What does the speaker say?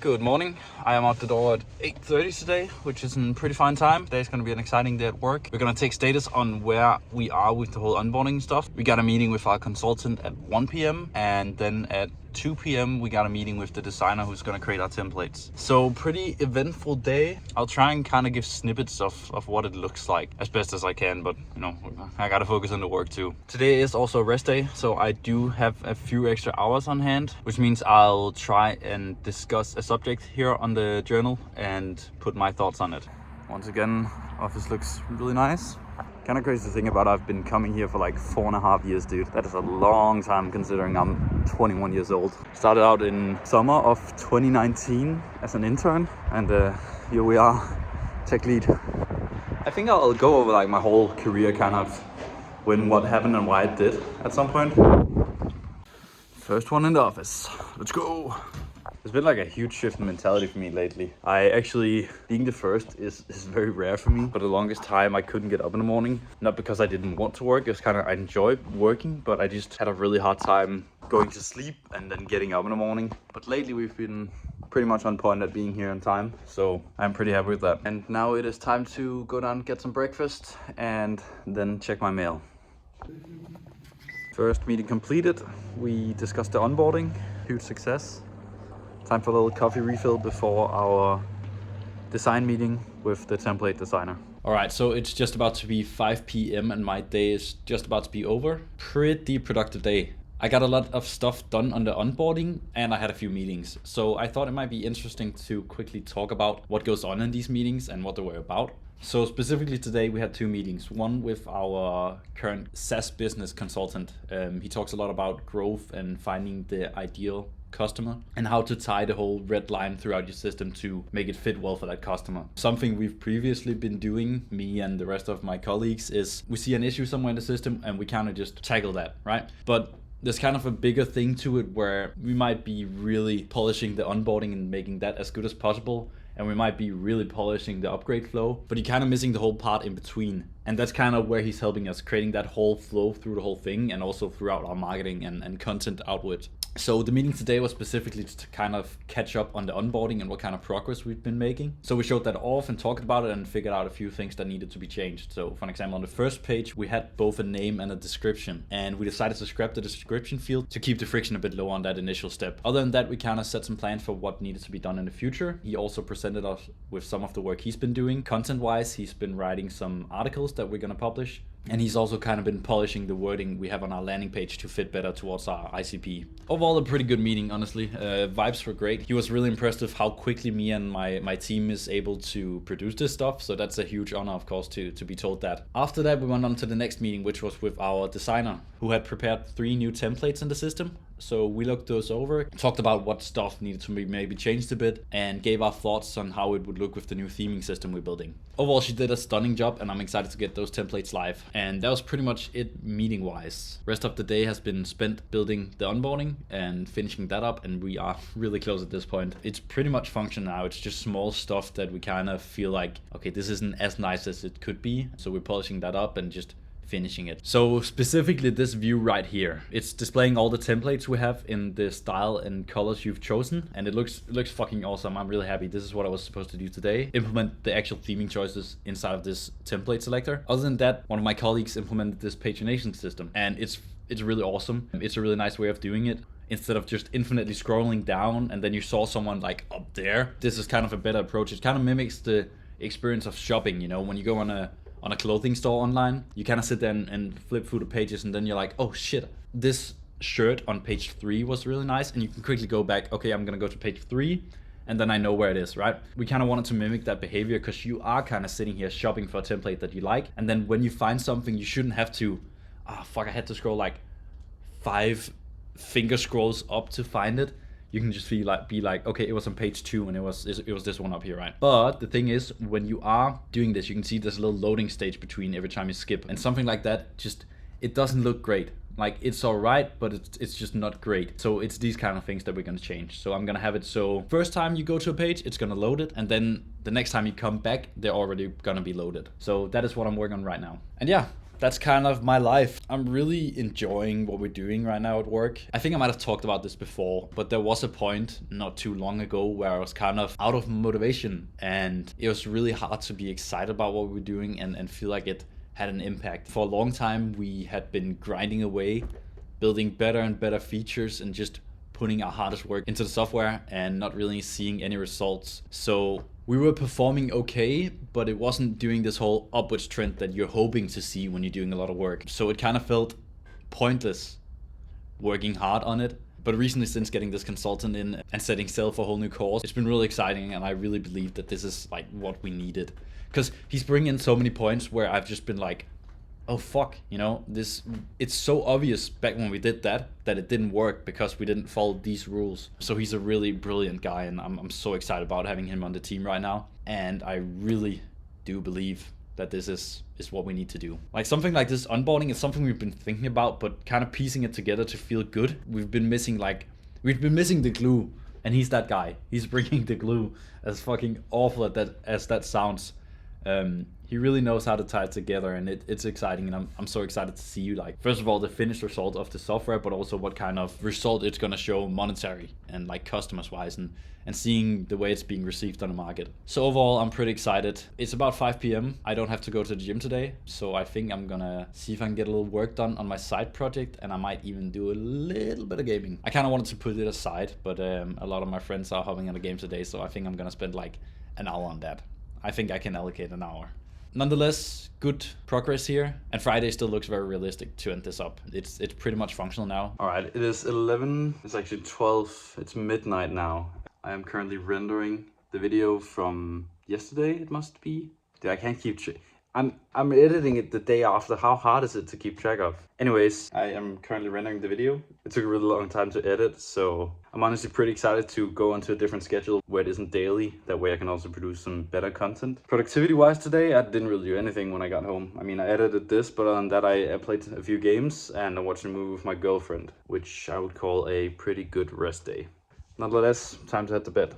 Good morning. I am out the door at 8:30 today, which is a pretty fine time. Today's going to be an exciting day at work. We're going to take status on where we are with the whole onboarding stuff. We got a meeting with our consultant at 1 p.m. and then at 2 p.m. we got a meeting with the designer who's going to create our templates. So pretty eventful day. I'll try and kind of give snippets of what it looks like as best as I can, but you know, I got to focus on the work too. Today is also a rest day, so I do have a few extra hours on hand, which means I'll try and discuss a subject here on the journal and put my thoughts on it. Once again, office looks really nice. Kind of crazy to think about, I've been coming here for like 4.5 years, dude. That is a long time considering I'm 21 years old. Started out in summer of 2019 as an intern, and here we are, tech lead. I think I'll go over like my whole career, kind of when what happened and why it did at some point. First one in the office, let's go. There's been like a huge shift in mentality for me lately. Being the first is very rare for me. For the longest time, I couldn't get up in the morning. Not because I didn't want to work, it's I enjoy working, but I just had a really hard time going to sleep and then getting up in the morning. But lately we've been pretty much on point at being here on time, so I'm pretty happy with that. And now it is time to go down and get some breakfast and then check my mail. First meeting completed. We discussed the onboarding, huge success. Time for a little coffee refill before our design meeting with the template designer. All right, so it's just about to be 5 p.m. and my day is just about to be over. Pretty productive day. I got a lot of stuff done on the onboarding and I had a few meetings. So I thought it might be interesting to quickly talk about what goes on in these meetings and what they were about. So specifically today we had two meetings, one with our current SaaS business consultant. He talks a lot about growth and finding the ideal customer and how to tie the whole red line throughout your system to make it fit well for that customer. Something we've previously been doing, me and the rest of my colleagues, is we see an issue somewhere in the system and we kind of just tackle that, right? But there's kind of a bigger thing to it where we might be really polishing the onboarding and making that as good as possible, and we might be really polishing the upgrade flow, but you're kind of missing the whole part in between. And that's kind of where he's helping us, creating that whole flow through the whole thing and also throughout our marketing and content outward. So the meeting today was specifically to kind of catch up on the onboarding and what kind of progress we've been making. So we showed that off and talked about it and figured out a few things that needed to be changed. So for an example, on the first page, we had both a name and a description, and we decided to scrap the description field to keep the friction a bit low on that initial step. Other than that, we kind of set some plans for what needed to be done in the future. He also presented us with some of the work he's been doing. Content-wise, he's been writing some articles that we're going to publish. And he's also kind of been polishing the wording we have on our landing page to fit better towards our ICP. Overall, a pretty good meeting, honestly. Vibes were great. He was really impressed with how quickly me and my team is able to produce this stuff. So that's a huge honor, of course, to be told that. After that, we went on to the next meeting, which was with our designer, who had prepared 3 new templates in the system. So we looked those over, talked about what stuff needed to be maybe changed a bit, and gave our thoughts on how it would look with the new theming system we're building. Overall, she did a stunning job, and I'm excited to get those templates live. And that was pretty much it meeting-wise. Rest of the day has been spent building the onboarding and finishing that up, and we are really close at this point. It's pretty much functional now. It's just small stuff that we kind of feel like, okay, this isn't as nice as it could be. So we're polishing that up and just finishing it. So specifically this view right here, it's displaying all the templates we have in the style and colors you've chosen, and it looks fucking awesome. I'm really happy. This is what I was supposed to do today, implement the actual theming choices inside of this template selector. Other than that, one of my colleagues implemented this pagination system, and it's really awesome. It's a really nice way of doing it. Instead of just infinitely scrolling down and then you saw someone like up there, this is kind of a better approach. It kind of mimics the experience of shopping, you know, when you go on a clothing store online, you kind of sit there and flip through the pages, and then you're like, oh shit, this shirt on page 3 was really nice, and you can quickly go back, okay, I'm gonna go to page 3, and then I know where it is, right? We kind of wanted to mimic that behavior because you are kind of sitting here shopping for a template that you like, and then when you find something, you shouldn't have to, I had to scroll like 5 finger scrolls up to find it. You can just be like, okay, it was on page 2 and it was this one up here, right? But the thing is, when you are doing this, you can see there's a little loading stage between every time you skip, and something like that, just, it doesn't look great. Like, it's all right, but it's just not great. So it's these kind of things that we're gonna change. So I'm gonna have it so first time you go to a page, it's gonna load it, and then the next time you come back, they're already gonna be loaded. So that is what I'm working on right now. And yeah, that's kind of my life. I'm really enjoying what we're doing right now at work. I think I might have talked about this before, but there was a point not too long ago where I was kind of out of motivation, and it was really hard to be excited about what we were doing and feel like it had an impact. For a long time, we had been grinding away, building better and better features and just putting our hardest work into the software and not really seeing any results. So we were performing okay, but it wasn't doing this whole upwards trend that you're hoping to see when you're doing a lot of work. So it kind of felt pointless working hard on it. But recently, since getting this consultant in and setting sail for a whole new course, it's been really exciting, and I really believe that this is like what we needed. Because he's bringing in so many points where I've just been like, oh fuck, you know, this, it's so obvious back when we did that it didn't work because we didn't follow these rules. So he's a really brilliant guy, and I'm so excited about having him on the team right now. And I really do believe that this is what we need to do. Like something like this onboarding is something we've been thinking about, but kind of piecing it together to feel good. We've been missing the glue, and he's that guy. He's bringing the glue. As fucking awful as that sounds. He really knows how to tie it together, and it's exciting, and I'm so excited to see, like, first of all, the finished result of the software, but also what kind of result it's gonna show monetary and like customers wise, and seeing the way it's being received on the market. So overall, I'm pretty excited. It's about 5 p.m. I don't have to go to the gym today, so I think I'm gonna see if I can get a little work done on my side project, and I might even do a little bit of gaming. I kind of wanted to put it aside, but a lot of my friends are hopping on the game today, so I think I'm gonna spend like an hour on that. I think I can allocate an hour. Nonetheless, good progress here, and Friday still looks very realistic to end this up. It's pretty much functional now. All right, it is 11, it's actually 12, it's midnight now. I am currently rendering the video from yesterday, it must be. Dude, I can't keep I'm editing it the day after. How hard is it to keep track of? Anyways, I am currently rendering the video. It took a really long time to edit, so I'm honestly pretty excited to go onto a different schedule where it isn't daily. That way I can also produce some better content. Productivity-wise today, I didn't really do anything when I got home. I mean, I edited this, but other than that, I played a few games and I watched a movie with my girlfriend, which I would call a pretty good rest day. Nonetheless, time to head to bed.